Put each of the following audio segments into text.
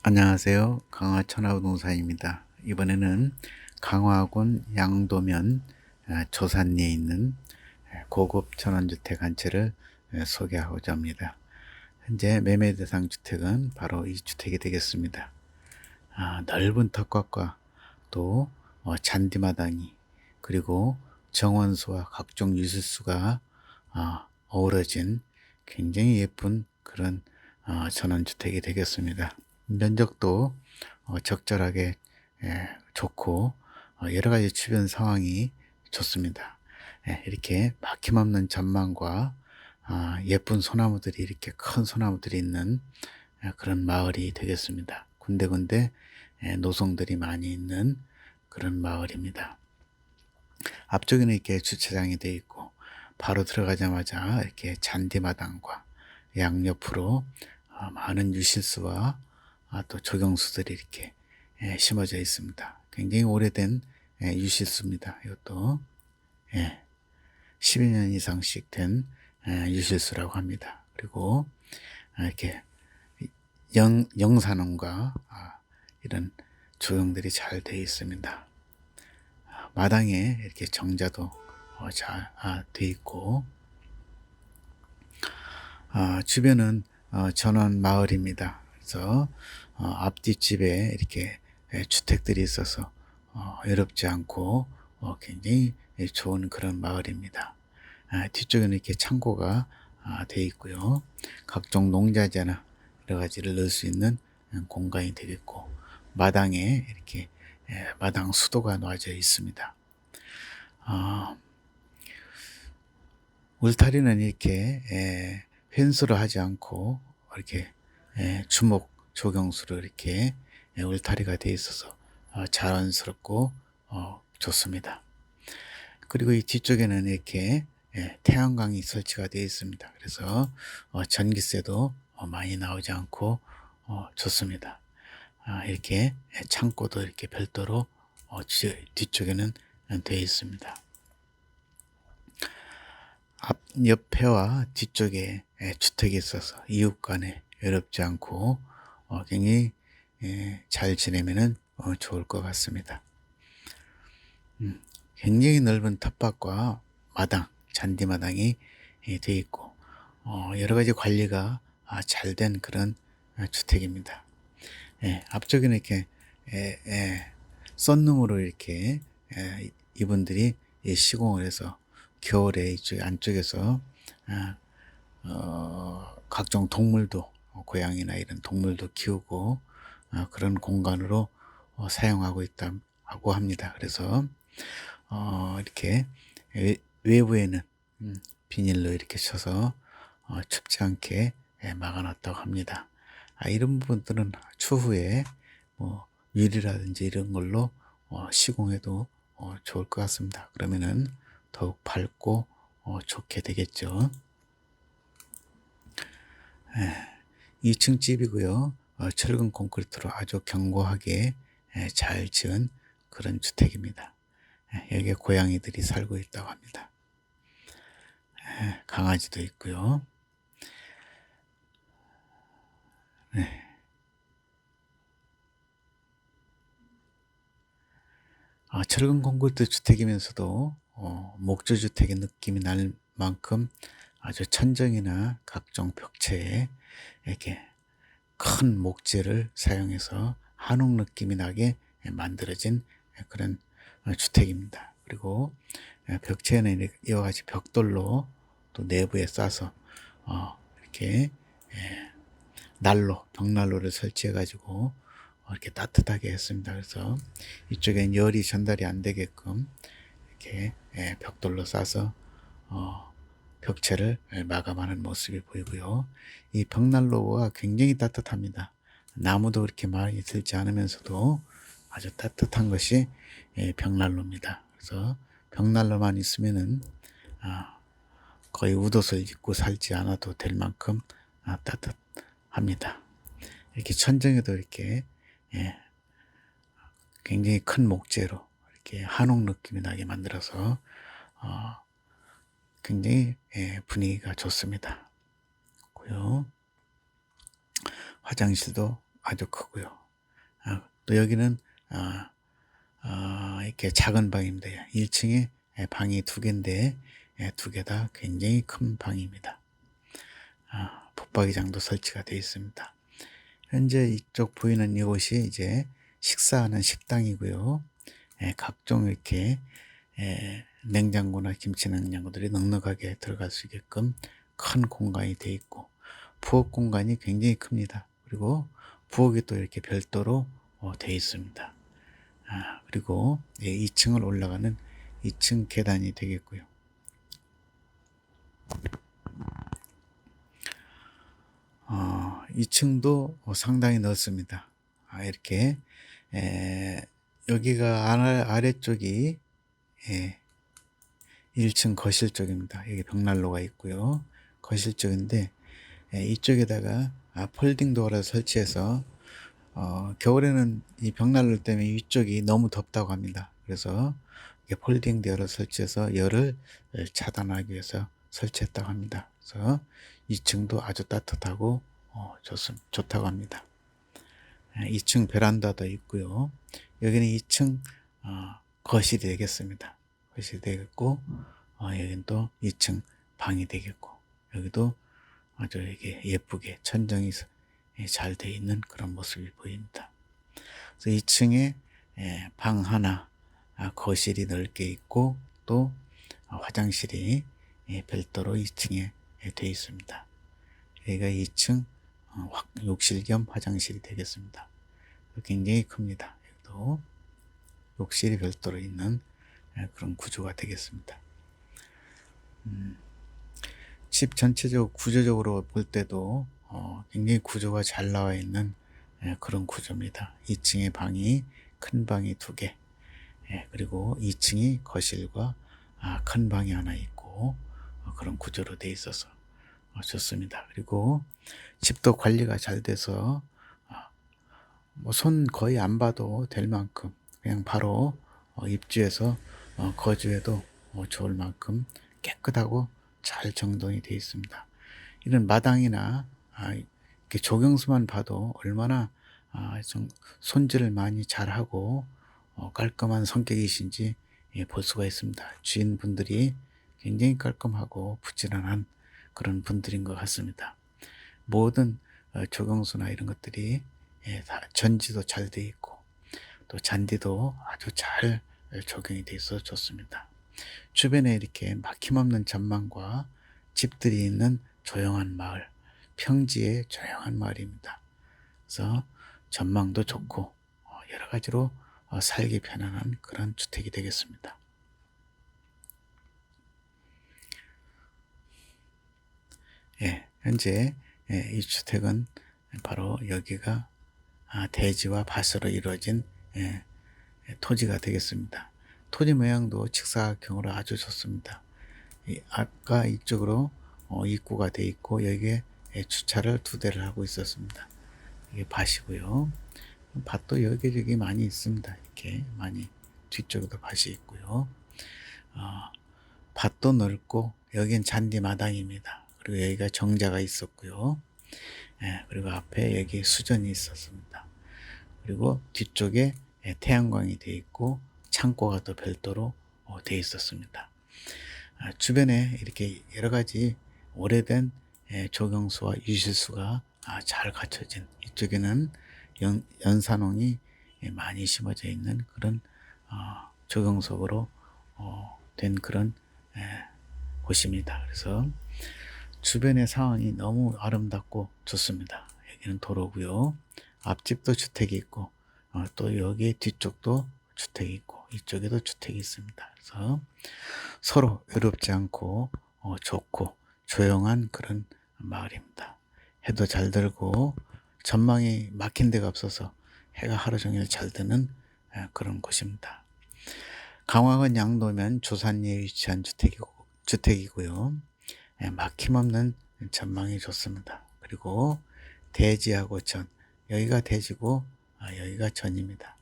안녕하세요. 강화천하부동산입니다. 이번에는 강화군 양도면 조산리에 있는 고급 전원주택 한 채를 소개하고자 합니다. 현재 매매 대상 주택은 바로 이 주택이 되겠습니다. 넓은 텃밭과 또 잔디마당이, 그리고 정원수와 각종 유실수가 어우러진 굉장히 예쁜 그런 전원주택이 되겠습니다. 면적도 적절하게 좋고, 여러 가지 주변 상황이 좋습니다. 이렇게 막힘없는 전망과 예쁜 소나무들이, 이렇게 큰 소나무들이 있는 그런 마을이 되겠습니다. 군데군데 노송들이 많이 있는 그런 마을입니다. 앞쪽에는 이렇게 주차장이 되어 있고, 바로 들어가자마자 이렇게 잔디마당과 양옆으로 많은 유실수와 또 조경수들이 이렇게 심어져 있습니다. 굉장히 오래된 유실수입니다. 이것도 12년 이상씩 된 유실수라고 합니다. 그리고 이렇게 영산원과 이런 조형들이 잘 되어 있습니다. 마당에 이렇게 정자도 잘 되어 있고, 주변은 전원 마을입니다. 그래서 앞뒷집에 이렇게 주택들이 있어서 외롭지 않고 굉장히 좋은 그런 마을입니다. 뒤쪽에는 이렇게 창고가 되어 있고요. 각종 농자재나 여러 가지를 넣을 수 있는 공간이 되겠고, 마당에 이렇게 마당 수도가 놔져 있습니다. 울타리는 이렇게 펜스로 하지 않고 이렇게 주목 조경수로 이렇게 울타리가 되어 있어서 자연스럽고 좋습니다. 그리고 이 뒤쪽에는 이렇게 태양광이 설치가 되어 있습니다. 그래서 전기세도 많이 나오지 않고 좋습니다. 이렇게 창고도 이렇게 별도로 뒤쪽에는 되어 있습니다. 앞 옆에와 뒤쪽에 주택이 있어서 이웃 간에 외롭지 않고 굉장히 잘 지내면은 좋을 것 같습니다. 굉장히 넓은 텃밭과 마당, 잔디마당이 되어 있고, 여러 가지 관리가 잘 된 그런 주택입니다. 앞쪽에는 이렇게 썬룸으로 이렇게 이분들이 시공을 해서 겨울에 이쪽 안쪽에서 각종 동물도, 고양이나 이런 동물도 키우고 그런 공간으로 사용하고 있다고 합니다. 그래서 이렇게 외부에는 비닐로 이렇게 쳐서 춥지 않게 막아놨다고 합니다. 이런 부분들은 추후에 뭐 유리라든지 이런 걸로 시공해도 좋을 것 같습니다. 그러면은 더욱 밝고 좋게 되겠죠. 2층 집이고요. 철근 콘크리트로 아주 견고하게 잘 지은 그런 주택입니다. 여기에 고양이들이 살고 있다고 합니다. 강아지도 있고요. 철근 콘크리트 주택이면서도 목조주택의 느낌이 날 만큼 아주 천정이나 각종 벽체에 이렇게 큰 목재를 사용해서 한옥 느낌이 나게 만들어진 그런 주택입니다. 그리고 벽체는 이와 같이 벽돌로 또 내부에 싸서 이렇게 난로, 벽난로를 설치해 가지고 이렇게 따뜻하게 했습니다. 그래서 이쪽엔 열이 전달이 안 되게끔 이렇게 벽돌로 싸서 벽체를 마감하는 모습이 보이고요. 이 벽난로가 굉장히 따뜻합니다. 나무도 그렇게 많이 들지 않으면서도 아주 따뜻한 것이 벽난로입니다. 그래서 벽난로만 있으면은 거의 웃옷을 입고 살지 않아도 될 만큼 따뜻합니다. 이렇게 천정에도 이렇게 굉장히 큰 목재로 이렇게 한옥 느낌이 나게 만들어서 굉장히 분위기가 좋습니다. 고요. 화장실도 아주 크고요. 또 여기는 이렇게 작은 방입니다. 1층에 방이 2개인데 2개 다 굉장히 큰 방입니다. 붙박이장도 설치가 되어 있습니다. 현재 이쪽 보이는 이곳이 이제 식사하는 식당이고요. 각종 이렇게 냉장고나 김치 냉장고들이 넉넉하게 들어갈 수 있게끔 큰 공간이 되어 있고, 부엌 공간이 굉장히 큽니다. 그리고 부엌이 또 이렇게 별도로 되어 있습니다. 그리고 2층을 올라가는 2층 계단이 되겠고요. 2층도 상당히 넓습니다. 이렇게 여기가 아래쪽이 1층 거실 쪽입니다. 여기 벽난로가 있고요. 거실 쪽인데 이쪽에다가 폴딩 도어를 설치해서 겨울에는 이 벽난로 때문에 위쪽이 너무 덥다고 합니다. 그래서 이렇게 폴딩 도어를 설치해서 열을 차단하기 위해서 설치했다고 합니다. 그래서 2층도 아주 따뜻하고 좋다고 합니다. 2층 베란다도 있고요. 여기는 2층 거실이 되겠습니다. 거실이 되겠고, 여기는 또 2층 방이 되겠고, 여기도 아주 이게 예쁘게 천정이 잘 되어 있는 그런 모습이 보입니다. 그래서 2층에 방 하나, 거실이 넓게 있고, 또 화장실이 별도로 2층에 되어 있습니다. 여기가 2층 욕실 겸 화장실이 되겠습니다. 굉장히 큽니다. 여기도 욕실이 별도로 있는 그런 구조가 되겠습니다. 집 전체적 구조적으로 볼 때도 굉장히 구조가 잘 나와 있는 그런 구조입니다. 2층에 방이 큰 방이 2개, 그리고 2층이 거실과 큰 방이 하나 있고 그런 구조로 되어 있어서 좋습니다. 그리고 집도 관리가 잘 돼서 손 거의 안 봐도 될 만큼 그냥 바로 입주해서 거주해도 좋을 만큼 깨끗하고 잘 정돈이 되어 있습니다. 이런 마당이나 이렇게 조경수만 봐도 얼마나 손질을 많이 잘하고 깔끔한 성격이신지 볼 수가 있습니다. 주인분들이 굉장히 깔끔하고 부지런한 그런 분들인 것 같습니다. 모든 조경수나 이런 것들이 다 전지도 잘 되어 있고 또 잔디도 아주 잘 적용이 되어 있어 좋습니다. 주변에 이렇게 막힘없는 전망과 집들이 있는 조용한 마을, 평지의 조용한 마을입니다. 그래서 전망도 좋고 여러 가지로 살기 편안한 그런 주택이 되겠습니다. 현재 이 주택은 바로 여기가 대지와 밭으로 이루어진 토지가 되겠습니다. 토지 모양도 직사각형으로 아주 좋습니다. 아까 이쪽으로 입구가 되어 있고 여기에 주차를 2대를 하고 있었습니다. 이게 밭이고요. 밭도 여기저기 많이 있습니다. 이렇게 많이 뒤쪽에도 밭이 있고요. 밭도 넓고 여긴 잔디 마당입니다. 그리고 여기가 정자가 있었고요. 그리고 앞에 여기 수전이 있었습니다. 그리고 뒤쪽에 태양광이 되어 있고 창고가 또 별도로 되어 있었습니다. 주변에 이렇게 여러 가지 오래된 조경수와 유실수가 잘 갖춰진, 이쪽에는 연산홍이 많이 심어져 있는 그런 조경석으로 된 그런 곳입니다. 그래서 주변의 상황이 너무 아름답고 좋습니다. 여기는 도로고요. 앞집도 주택이 있고 또 여기 뒤쪽도 주택이 있고 이쪽에도 주택이 있습니다. 그래서 서로 외롭지 않고 좋고 조용한 그런 마을입니다. 해도 잘 들고 전망이 막힌 데가 없어서 해가 하루 종일 잘 드는 그런 곳입니다. 강화군 양도면 조산리에 위치한 주택이고요. 막힘없는 전망이 좋습니다. 그리고 대지하고 전, 여기가 대지고 여기가 전입니다.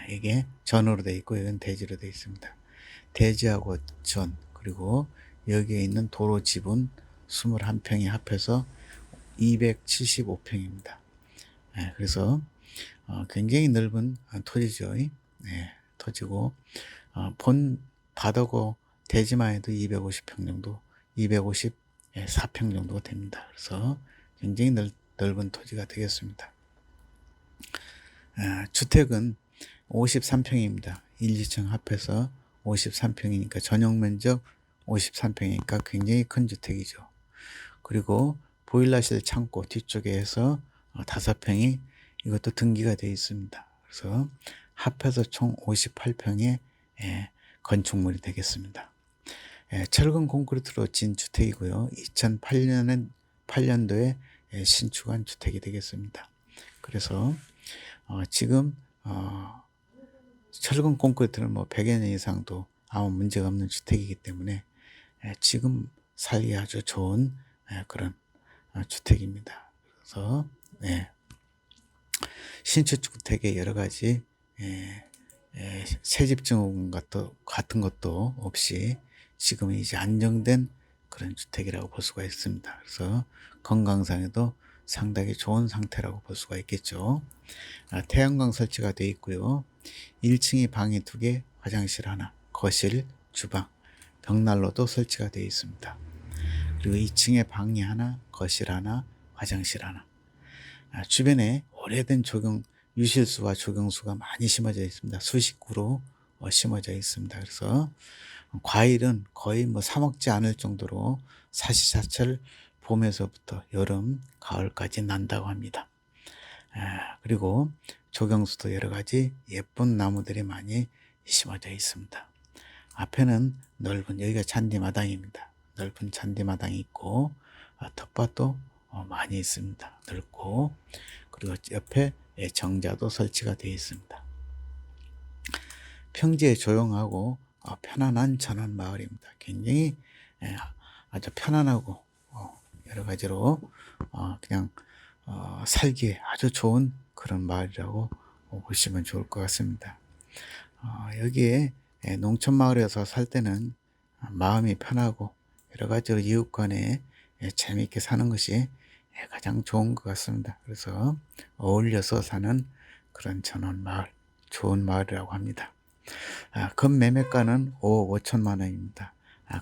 이게 전으로 되어 있고 여기는 대지로 되어 있습니다. 대지하고 전, 그리고 여기에 있는 도로 지분 21평이 합해서 275평입니다. 그래서 굉장히 넓은 토지죠. 토지고 본 바다고 대지만 해도 250평 정도, 254평 정도가 됩니다. 그래서 굉장히 넓은 토지가 되겠습니다. 주택은 53평입니다. 1, 2층 합해서 53평이니까 전용 면적 53평이니까 굉장히 큰 주택이죠. 그리고 보일러실 창고 뒤쪽에 해서 5평이 이것도 등기가 되어 있습니다. 그래서 합해서 총 58평의 건축물이 되겠습니다. 철근 콘크리트로 진 주택이고요. 2008년도에 신축한 주택이 되겠습니다. 그래서 지금 철근 콘크리트는 뭐 100여 년 이상도 아무 문제가 없는 주택이기 때문에 지금 살기 아주 좋은 그런 주택입니다. 그래서 신축주택의 여러 가지 세집증후군 같은 것도 없이 지금은 이제 안정된 그런 주택이라고 볼 수가 있습니다. 그래서 건강상에도 상당히 좋은 상태라고 볼 수가 있겠죠. 태양광 설치가 되어 있고요. 1층이 방이 2개, 화장실 하나, 거실, 주방, 벽난로도 설치가 되어 있습니다. 그리고 2층에 방이 하나, 거실 하나, 화장실 하나. 주변에 오래된 유실수와 조경수가 많이 심어져 있습니다. 수십 그루 심어져 있습니다. 그래서 과일은 거의 뭐 사 먹지 않을 정도로 사시사철 봄에서부터 여름, 가을까지 난다고 합니다. 그리고 조경수도 여러 가지 예쁜 나무들이 많이 심어져 있습니다. 앞에는 여기가 잔디마당입니다. 넓은 잔디마당이 있고 텃밭도 많이 있습니다. 넓고, 그리고 옆에 정자도 설치가 되어 있습니다. 평지에 조용하고 편안한 전원 마을입니다. 굉장히 아주 편안하고 여러 가지로 그냥 살기에 아주 좋은 그런 마을이라고 보시면 좋을 것 같습니다. 여기에 농촌 마을에서 살 때는 마음이 편하고 여러 가지로 이웃 간에 재미있게 사는 것이 가장 좋은 것 같습니다. 그래서 어울려서 사는 그런 전원 마을, 좋은 마을이라고 합니다. 금매매가는 5억 5천만 원입니다.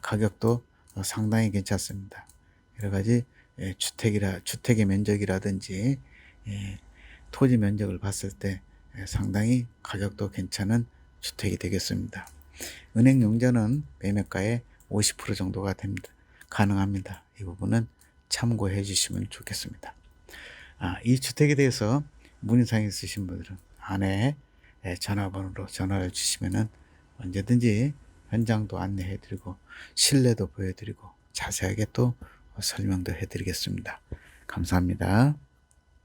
가격도 상당히 괜찮습니다. 여러 가지 주택의 면적이라든지 토지 면적을 봤을 때 상당히 가격도 괜찮은 주택이 되겠습니다. 은행 용자는 매매가의 50% 정도가 가능합니다. 이 부분은 참고해 주시면 좋겠습니다. 이 주택에 대해서 문의사항 있으신 분들은 아래 전화번호로 전화를 주시면 언제든지 현장도 안내해 드리고 실내도 보여드리고 자세하게 또 설명도 해 드리겠습니다. 감사합니다.